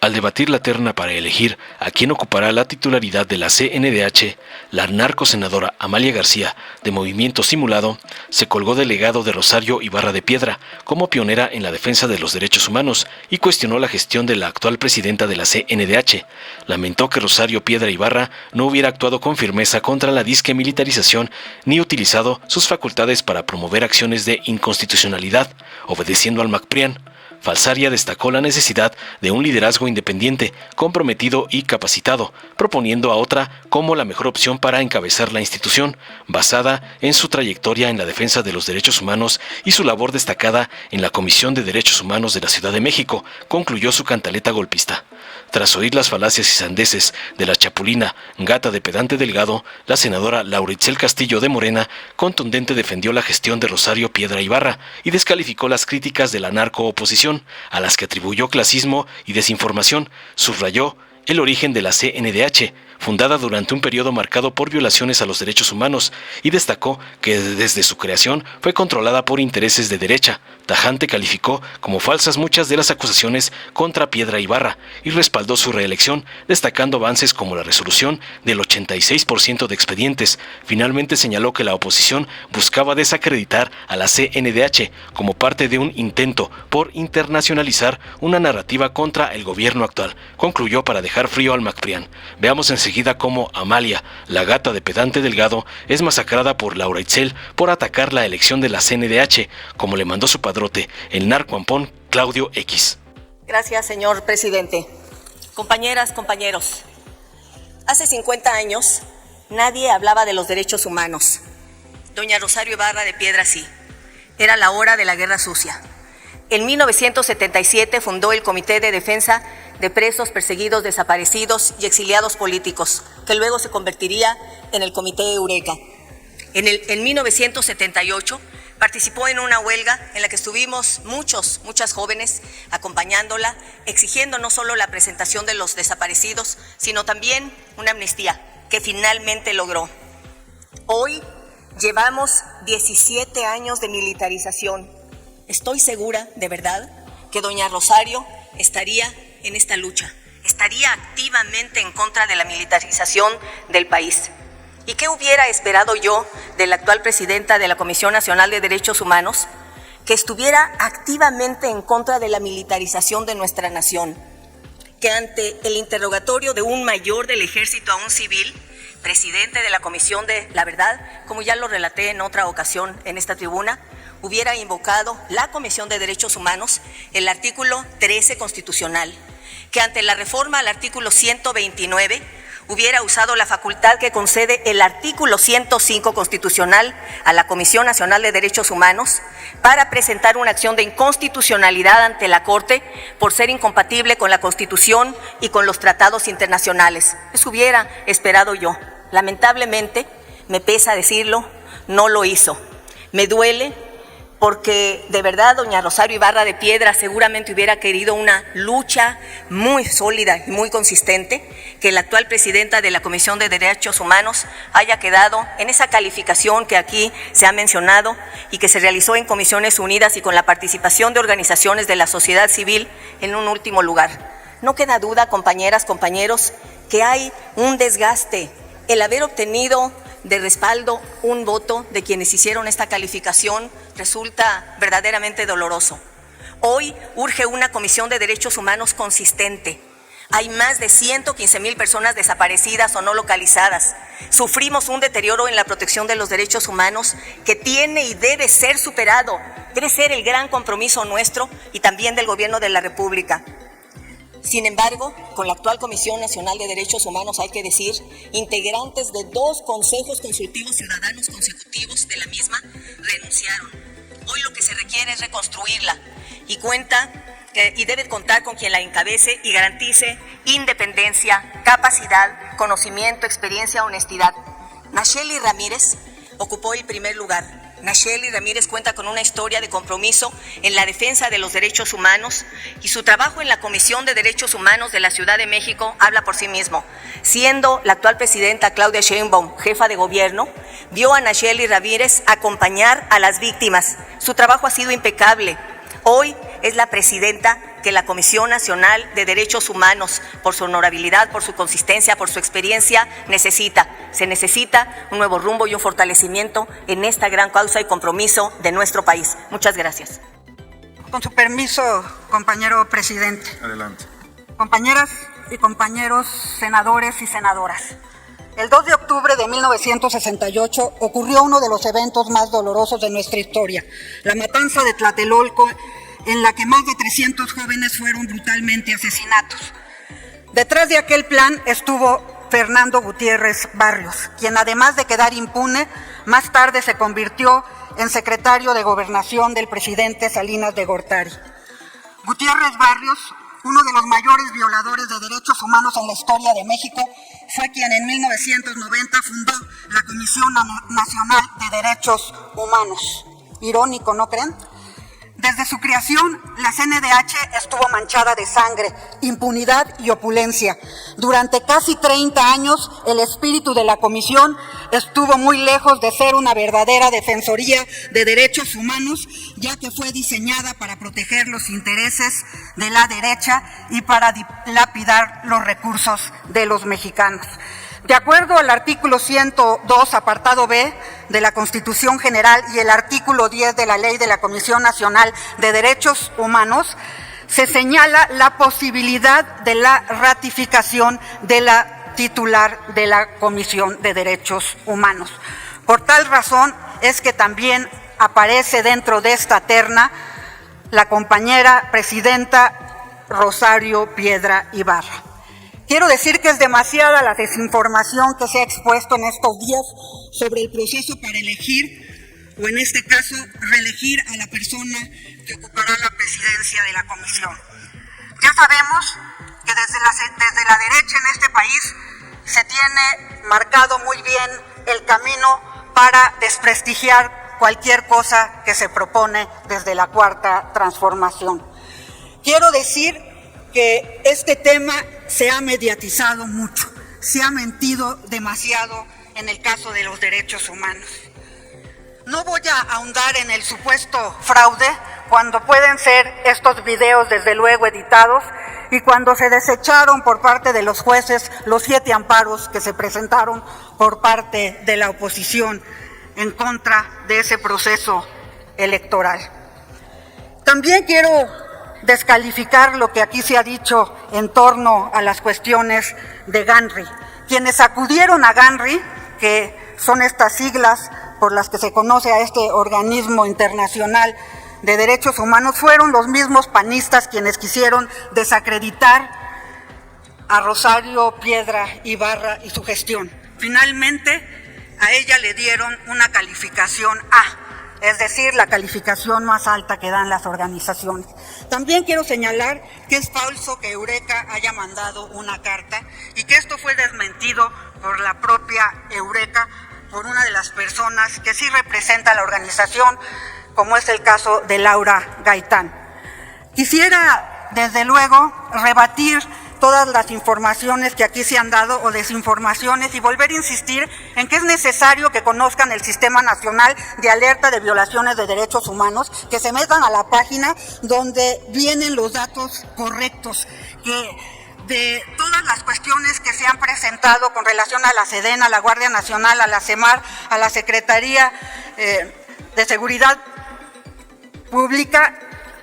Al debatir la terna para elegir a quien ocupará la titularidad de la CNDH, la narcosenadora Amalia García, de Movimiento Simulado, se colgó del legado de Rosario Ibarra de Piedra como pionera en la defensa de los derechos humanos y cuestionó la gestión de la actual presidenta de la CNDH. Lamentó que Rosario Piedra Ibarra no hubiera actuado con firmeza contra la disque militarización ni utilizado sus facultades para promover acciones de inconstitucionalidad, obedeciendo al MACPRIAN. Falsaria destacó la necesidad de un liderazgo independiente, comprometido y capacitado, proponiendo a otra como la mejor opción para encabezar la institución, basada en su trayectoria en la defensa de los derechos humanos y su labor destacada en la Comisión de Derechos Humanos de la Ciudad de México, concluyó su cantaleta golpista. Tras oír las falacias y sandeces de la chapulina, gata de pedante delgado, la senadora Laura Itzel Castillo de Morena contundente defendió la gestión de Rosario Piedra Ibarra y descalificó las críticas de la narcooposición, a las que atribuyó clasismo y desinformación. Subrayó el origen de la CNDH, fundada durante un periodo marcado por violaciones a los derechos humanos, y destacó que desde su creación fue controlada por intereses de derecha. Tajante calificó como falsas muchas de las acusaciones contra Piedra Ibarra y respaldó su reelección, destacando avances como la resolución del 86% de expedientes. Finalmente señaló que la oposición buscaba desacreditar a la CNDH como parte de un intento por internacionalizar una narrativa contra el gobierno actual. Concluyó para dejar frío al MACPRIAN. Veamos enseguida cómo Amalia, la gata de pedante delgado, es masacrada por Laura Itzel por atacar la elección de la CNDH, como le mandó su padrote, el narcoampón Claudio X. Gracias, señor presidente. Compañeras, compañeros, hace 50 años nadie hablaba de los derechos humanos. Doña Rosario Ibarra de Piedra sí. Era la hora de la guerra sucia. En 1977 fundó el Comité de Defensa de Presos, Perseguidos, Desaparecidos y Exiliados Políticos, que luego se convertiría en el Comité Eureka. En 1978 participó en una huelga en la que estuvimos muchas jóvenes acompañándola, exigiendo no solo la presentación de los desaparecidos, sino también una amnistía que finalmente logró. Hoy llevamos 17 años de militarización. Estoy segura, de verdad, que doña Rosario estaría en esta lucha, estaría activamente en contra de la militarización del país. ¿Y qué hubiera esperado yo de la actual presidenta de la Comisión Nacional de Derechos Humanos? Que estuviera activamente en contra de la militarización de nuestra nación, que ante el interrogatorio de un mayor del ejército a un civil, presidente de la Comisión de la Verdad, como ya lo relaté en otra ocasión en esta tribuna, hubiera invocado la Comisión de Derechos Humanos el artículo 13 constitucional, que ante la reforma al artículo 129 hubiera usado la facultad que concede el artículo 105 constitucional a la Comisión Nacional de Derechos Humanos para presentar una acción de inconstitucionalidad ante la Corte por ser incompatible con la Constitución y con los tratados internacionales. Eso hubiera esperado yo. Lamentablemente, me pesa decirlo, no lo hizo. Me duele porque de verdad doña Rosario Ibarra de Piedra seguramente hubiera querido una lucha muy sólida y muy consistente, que la actual presidenta de la Comisión de Derechos Humanos haya quedado en esa calificación que aquí se ha mencionado y que se realizó en Comisiones Unidas y con la participación de organizaciones de la sociedad civil en un último lugar. No queda duda, compañeras, compañeros, que hay un desgaste. El haber obtenido de respaldo un voto de quienes hicieron esta calificación resulta verdaderamente doloroso. Hoy urge una Comisión de Derechos Humanos consistente. Hay más de 115,000 personas desaparecidas o no localizadas. Sufrimos un deterioro en la protección de los derechos humanos que tiene y debe ser superado. Debe ser el gran compromiso nuestro y también del Gobierno de la República. Sin embargo, con la actual Comisión Nacional de Derechos Humanos, hay que decir, integrantes de 2 consejos consultivos ciudadanos consecutivos de la misma renunciaron. Hoy lo que se requiere es reconstruirla y debe contar con quien la encabece y garantice independencia, capacidad, conocimiento, experiencia, honestidad. Nacheli Ramírez ocupó el primer lugar. Nacheli Ramírez cuenta con una historia de compromiso en la defensa de los derechos humanos y su trabajo en la Comisión de Derechos Humanos de la Ciudad de México habla por sí mismo. Siendo la actual presidenta Claudia Sheinbaum jefa de gobierno, vio a Nacheli Ramírez acompañar a las víctimas. Su trabajo ha sido impecable. Hoy es la presidenta que la Comisión Nacional de Derechos Humanos, por su honorabilidad, por su consistencia, por su experiencia, necesita. Se necesita un nuevo rumbo y un fortalecimiento en esta gran causa y compromiso de nuestro país. Muchas gracias. Con su permiso, compañero presidente. Adelante. Compañeras y compañeros senadores y senadoras. El 2 de octubre de 1968 ocurrió uno de los eventos más dolorosos de nuestra historia, la matanza de Tlatelolco, en la que más de 300 jóvenes fueron brutalmente asesinados. Detrás de aquel plan estuvo Fernando Gutiérrez Barrios, quien además de quedar impune, más tarde se convirtió en secretario de Gobernación del presidente Salinas de Gortari. Gutiérrez Barrios, uno de los mayores violadores de derechos humanos en la historia de México, fue quien en 1990 fundó la Comisión Nacional de Derechos Humanos. Irónico, ¿no creen? Desde su creación, la CNDH estuvo manchada de sangre, impunidad y opulencia. Durante casi 30 años, el espíritu de la comisión estuvo muy lejos de ser una verdadera defensoría de derechos humanos, ya que fue diseñada para proteger los intereses de la derecha y para dilapidar los recursos de los mexicanos. De acuerdo al artículo 102, apartado B de la Constitución General y el artículo 10 de la Ley de la Comisión Nacional de Derechos Humanos, se señala la posibilidad de la ratificación de la titular de la Comisión de Derechos Humanos. Por tal razón es que también aparece dentro de esta terna la compañera presidenta Rosario Piedra Ibarra. Quiero decir que es demasiada la desinformación que se ha expuesto en estos días sobre el proceso para elegir, o en este caso, reelegir a la persona que ocupará la presidencia de la comisión. Ya sabemos que desde la derecha en este país se tiene marcado muy bien el camino para desprestigiar cualquier cosa que se propone desde la Cuarta Transformación. Quiero decir que este tema se ha mediatizado mucho, se ha mentido demasiado en el caso de los derechos humanos. No voy a ahondar en el supuesto fraude, cuando pueden ser estos videos desde luego editados, y cuando se desecharon por parte de los jueces los 7 amparos que se presentaron por parte de la oposición en contra de ese proceso electoral. También quiero descalificar lo que aquí se ha dicho en torno a las cuestiones de GANRI. Quienes acudieron a GANRI, que son estas siglas por las que se conoce a este organismo internacional de derechos humanos, fueron los mismos panistas quienes quisieron desacreditar a Rosario Piedra Ibarra y su gestión. Finalmente, a ella le dieron una calificación A, es decir, la calificación más alta que dan las organizaciones. También quiero señalar que es falso que Eureka haya mandado una carta y que esto fue desmentido por la propia Eureka, por una de las personas que sí representa a la organización, como es el caso de Laura Gaitán. Quisiera, desde luego, rebatir todas las informaciones que aquí se han dado o desinformaciones y volver a insistir en que es necesario que conozcan el Sistema Nacional de Alerta de Violaciones de Derechos Humanos, que se metan a la página donde vienen los datos correctos, que de todas las cuestiones que se han presentado con relación a la SEDENA, a la Guardia Nacional, a la CEMAR, a la Secretaría de Seguridad Pública,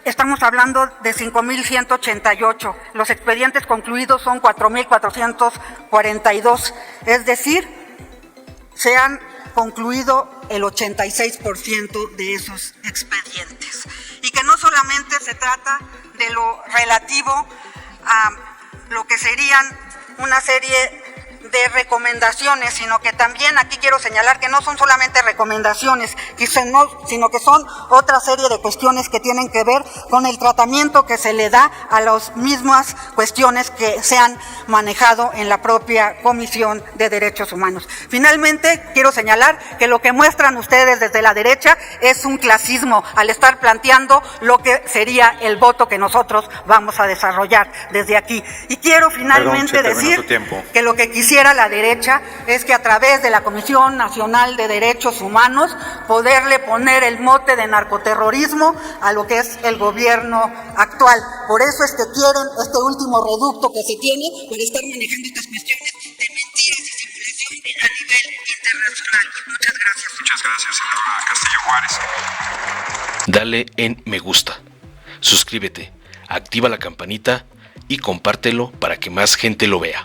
estamos hablando de 5,188. Los expedientes concluidos son 4,442. Es decir, se han concluido el 86% de esos expedientes. Y que no solamente se trata de lo relativo a lo que serían una serie de recomendaciones, sino que también aquí quiero señalar que no son solamente recomendaciones, sino que son otra serie de cuestiones que tienen que ver con el tratamiento que se le da a las mismas cuestiones que se han manejado en la propia Comisión de Derechos Humanos. Finalmente, quiero señalar que lo que muestran ustedes desde la derecha es un clasismo al estar planteando lo que sería el voto que nosotros vamos a desarrollar desde aquí. Y quiero finalmente decir que lo que quisiera quisiera la derecha es que a través de la Comisión Nacional de Derechos Humanos poderle poner el mote de narcoterrorismo a lo que es el gobierno actual. Por eso es que quieren este último reducto que se tiene para estar manejando estas cuestiones de mentiras y simulación a nivel internacional. Muchas gracias. Muchas gracias, senadora Castillo Juárez. Dale en me gusta, suscríbete, activa la campanita y compártelo para que más gente lo vea.